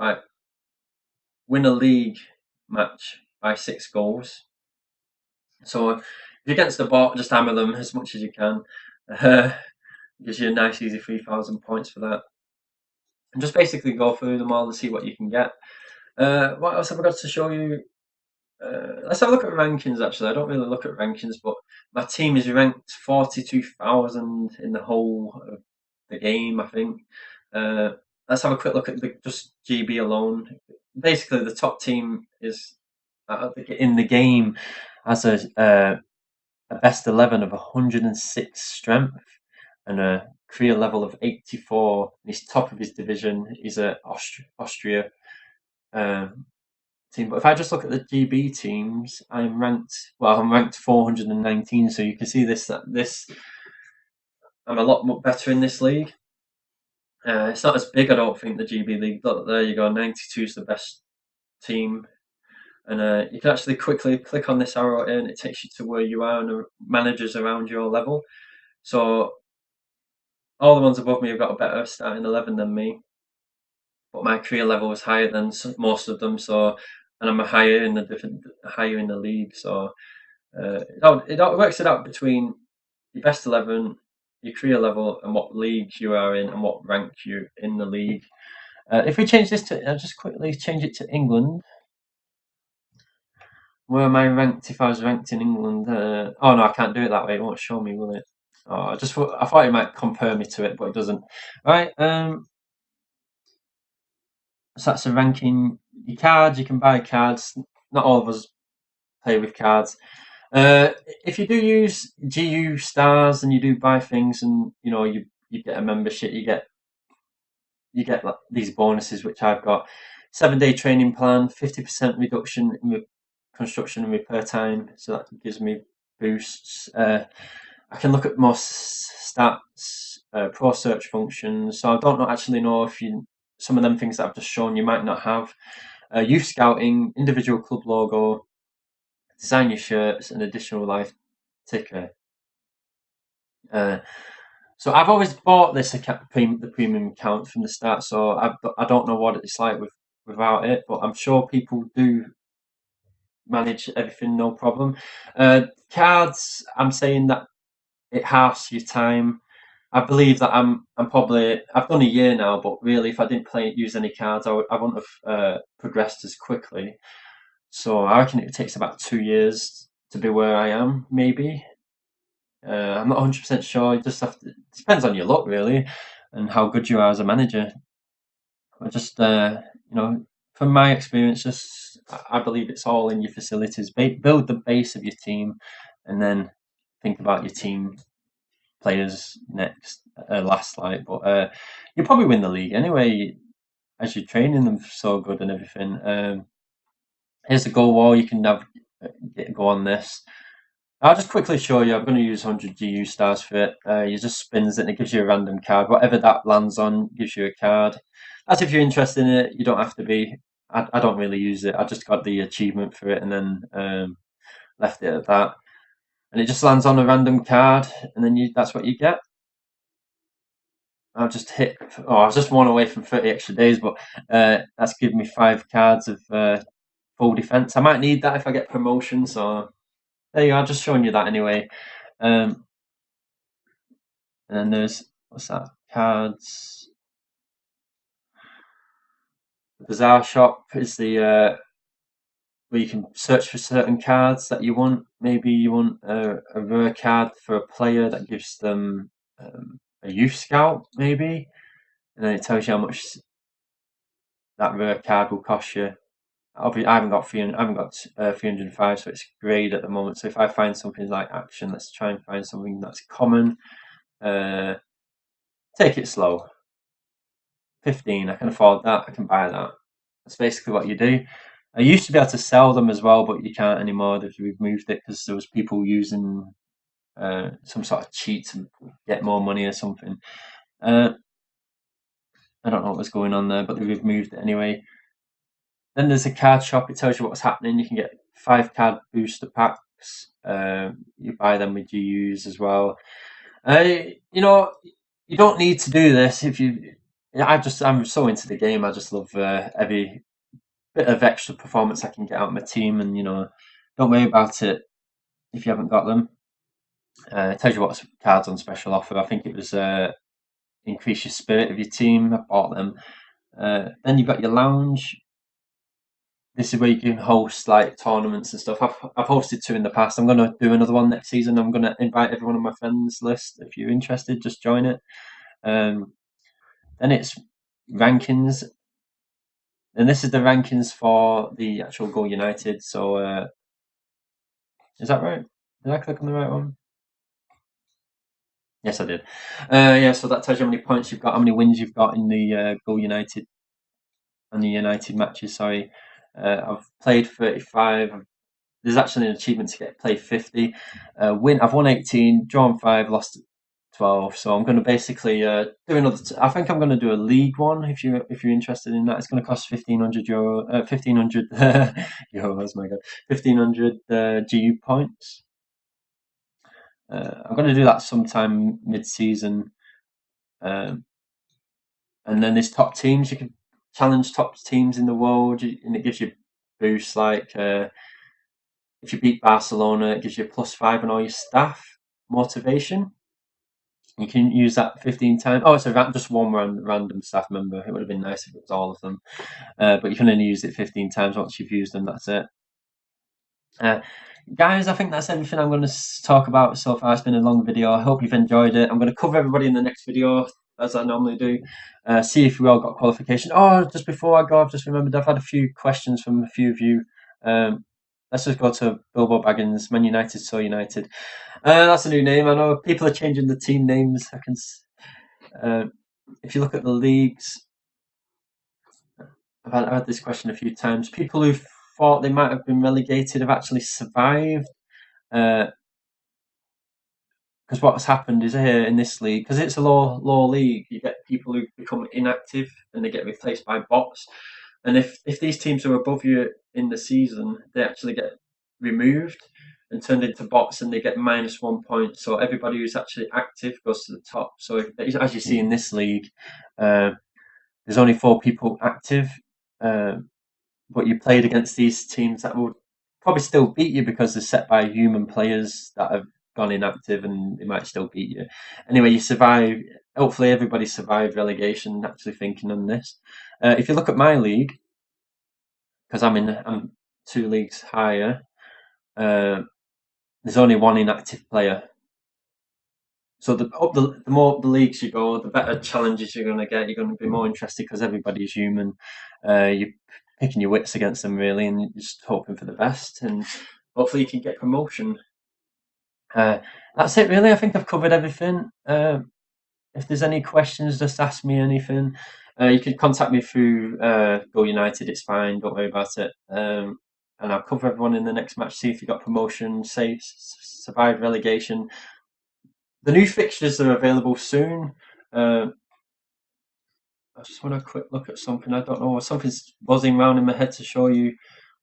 A: by 6 goals. So if you're against the bot, just hammer them as much as you can. Gives you a nice easy 3,000 points for that. And just basically go through them all and see what you can get. What else have I got to show you? Let's have a look at rankings actually. I don't really look at rankings, but my team is ranked 42,000 in the whole of the game, I think. Let's have a quick look at just GB alone. Basically, the top team is in the game has a best 11 of 106 strength and a career level of 84. He's top of his division. He's a Austria team. But if I just look at the GB teams, I'm ranked 419. So you can see I'm a lot better in this league. It's not as big, I don't think, the GB league. Look, there you go. 92 is the best team. And you can actually quickly click on this arrow here, and it takes you to where you are and the managers around your level. So all the ones above me have got a better starting 11 than me, but my career level is higher than most of them. So, and I'm higher in the league. So it works it out between your best 11, your career level, and what league you are in, and what rank you're in the league. If we change this to, I'll just quickly change it to England. Where am I ranked if I was ranked in England? Oh no, I can't do it that way. It won't show me, will it? Oh, I thought it might compare me to it, but it doesn't. Right. So that's a ranking your cards. You can buy cards. Not all of us play with cards. If you do use GU stars and you do buy things, and you get a membership, you get like, these bonuses, which I've got. 7-day training plan, 50% reduction in construction and repair time, so that gives me boosts. I can look at more stats, pro search functions. So I don't actually know if some of them things that I've just shown you might not have. Youth scouting, individual club logo, design your shirts, and additional life ticker. So I've always bought the premium account from the start, so I don't know what it's like without it, but I'm sure people do manage everything no problem. Cards, I'm saying that it halves your time. I believe that I've done a year now, but really, if I didn't use any cards, I wouldn't have progressed as quickly. So I reckon it takes about 2 years to be where I am, maybe. I'm not 100% sure. You just depends on your luck, really, and how good you are as a manager. I just, from my experience, I believe it's all in your facilities. Build the base of your team, and then think about your team players last. But you'll probably win the league anyway, as you're training them so good and everything. Here's a goal wall. You can go on this. I'll just quickly show you. I'm going to use 100 GU stars for it. You just spins it and it gives you a random card. Whatever that lands on gives you a card. That's if you're interested in it. You don't have to be. I don't really use it. I just got the achievement for it and then left it at that. And it just lands on a random card, and then that's what you get. I've just hit. Oh, I was just one away from 30 extra days, but that's given me 5 cards of full defense. I might need that if I get promotion. So there you are. Just showing you that anyway. And then there's what's that? Cards. The Bazaar shop is the where you can search for certain cards that you want. Maybe you want a rare card for a player that gives them a youth scout, maybe, and then it tells you how much that rare card will cost you. I haven't got 305, so it's grade at the moment. So if I find something like action, let's try and find something that's common. Take it slow. 15, I can afford that. I can buy that. That's basically what you do. I used to be able to sell them as well, but you can't anymore. They've removed it because there was people using some sort of cheat to get more money or something. I don't know what was going on there, but they've removed it anyway. Then there's a card shop. It tells you what's happening. You can get 5 card booster packs. You buy them with GUs as well. You don't need to do this if you. I'm so into the game. I just love every bit of extra performance I can get out of my team, and don't worry about it if you haven't got them. It tells you what cards on special offer. I think it was increase your spirit of your team. I bought them. Then you've got your lounge. This is where you can host like tournaments and stuff. I've hosted 2 in the past. I'm going to do another one next season. I'm going to invite everyone on my friends list. If you're interested, just join it. Then it's rankings, and this is the rankings for the actual Go United. So is that right? Did I click on the right one? Yes, I did. Yeah, so that tells you how many points you've got, how many wins you've got in the Go United and the United matches. Sorry, I've played 35. There's actually an achievement to play 50. I've won 18, drawn 5, lost 12. So I'm going to basically do another. I think I'm going to do a league one if you're interested in that. It's going to cost €1,500. 1,500 euros. My God, 1,500 GU points. I'm going to do that sometime mid-season. And then there's top teams. You can challenge top teams in the world, and it gives you boosts like if you beat Barcelona, it gives you a +5 on all your staff motivation. You can use that 15 times. Oh, it's just one random staff member. It would have been nice if it was all of them. But you can only use it 15 times once you've used them. That's it. Guys, I think that's everything I'm going to talk about so far. It's been a long video. I hope you've enjoyed it. I'm going to cover everybody in the next video. as I normally do. See if we all got qualification. Oh, just before I go, I've just remembered I've had a few questions from a few of you. Let's just go to Bilbo Baggins, Man United, So United. That's a new name. I know people are changing the team names. If you look at the leagues, I've had this question a few times. People who thought they might have been relegated have actually survived. Because what's happened is here in this league, because it's a low league, you get people who become inactive and they get replaced by bots. And if these teams are above you in the season, they actually get removed and turned into bots, and they get -1 point. So everybody who's actually active goes to the top. So as you see in this league, there's only 4 people active, but you played against these teams that would probably still beat you because they're set by human players that have gone inactive, and they might still beat you. Anyway, you survive. Hopefully, everybody survived relegation. Actually, thinking on this, if you look at my league, because I'm 2 leagues higher, there's only 1 inactive player. So the more the leagues you go, the better challenges you're going to get. You're going to be more interested because everybody's human. You're picking your wits against them really, and you're just hoping for the best. And hopefully you can get promotion. That's it really. I think I've covered everything. If there's any questions, just ask me anything. You can contact me through Go United. It's fine. Don't worry about it. And I'll cover everyone in the next match. See if you got promotion. Say survive relegation. The new fixtures are available soon. I just want to quick look at something. I don't know. Something's buzzing around in my head to show you.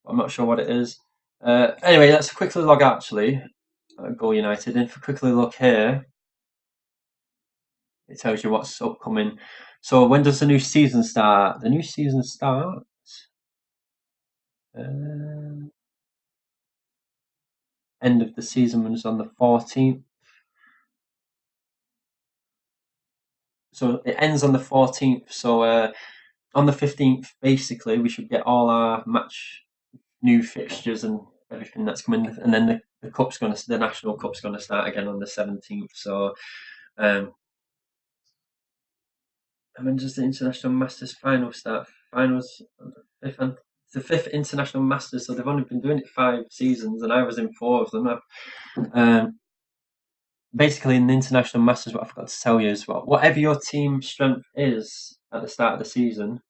A: I'm not sure what it is. Anyway, let's quickly log out, actually. Go United. And if we quickly look here, it tells you what's upcoming. So when does the new season start? The new season starts... end of the season was on the 14th. So it ends on the 14th. So on the 15th, basically, we should get all our new fixtures and everything that's coming, and then the national cup's going to start again on the 17th. So, and when does the International Masters final start? Finals it's the 5th International Masters, so they've only been doing it 5 seasons, and I was in 4 of them. Basically, in the International Masters, what I forgot to tell you is whatever your team strength is at the start of the season,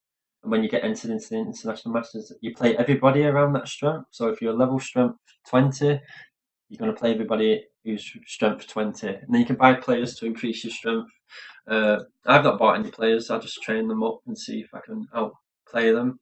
A: and when you get entered into the International Masters, you play everybody around that strength. So if you're level strength 20, you're going to play everybody who's strength 20. And then you can buy players to increase your strength. I've not bought any players. I just train them up and see if I can outplay them.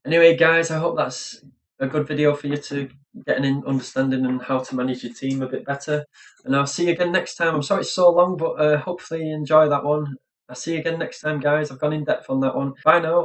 A: Anyway, guys, I hope that's a good video for you to get an understanding on how to manage your team a bit better. And I'll see you again next time. I'm sorry it's so long, but hopefully you enjoy that one. I'll see you again next time, guys. I've gone in depth on that one. Bye now.